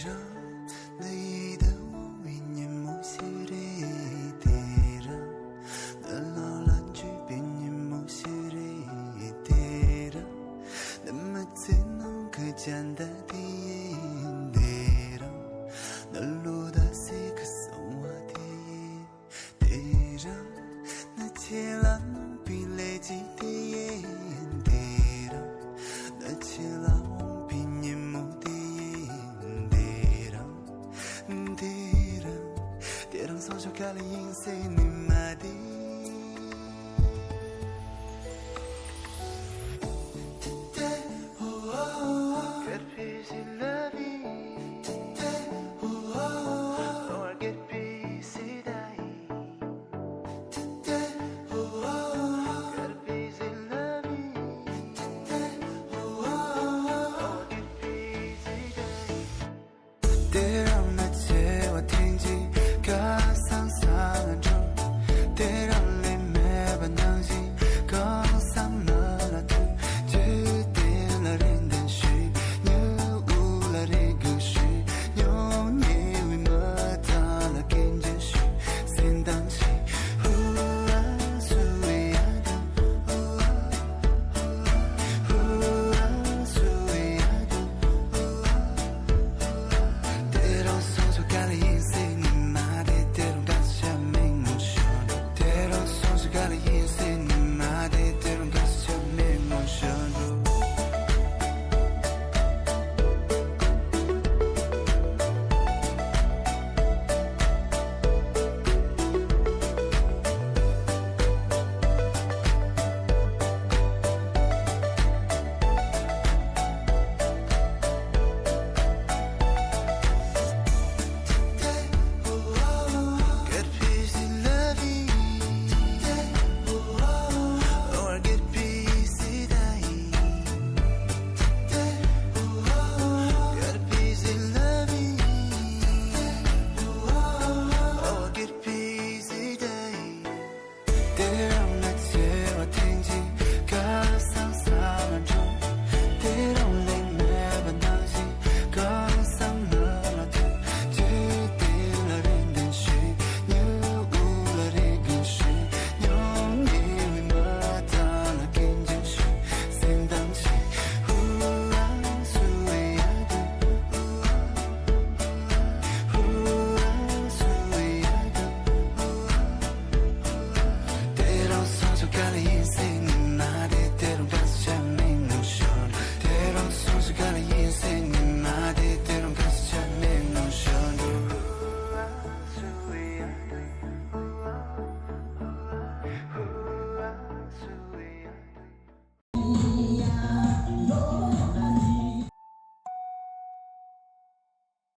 让你的无语淹没视里地让널 놀란 주변淹没视里地让내 멋진 넌 그지 않다 뒤에 대로 널로 다시 그 성화 뒤에 대로 나 지난 넌 빌레지 뒤에 대로 나 지난 온 빈이 무디에 대로 대로 대로 소중한 인생을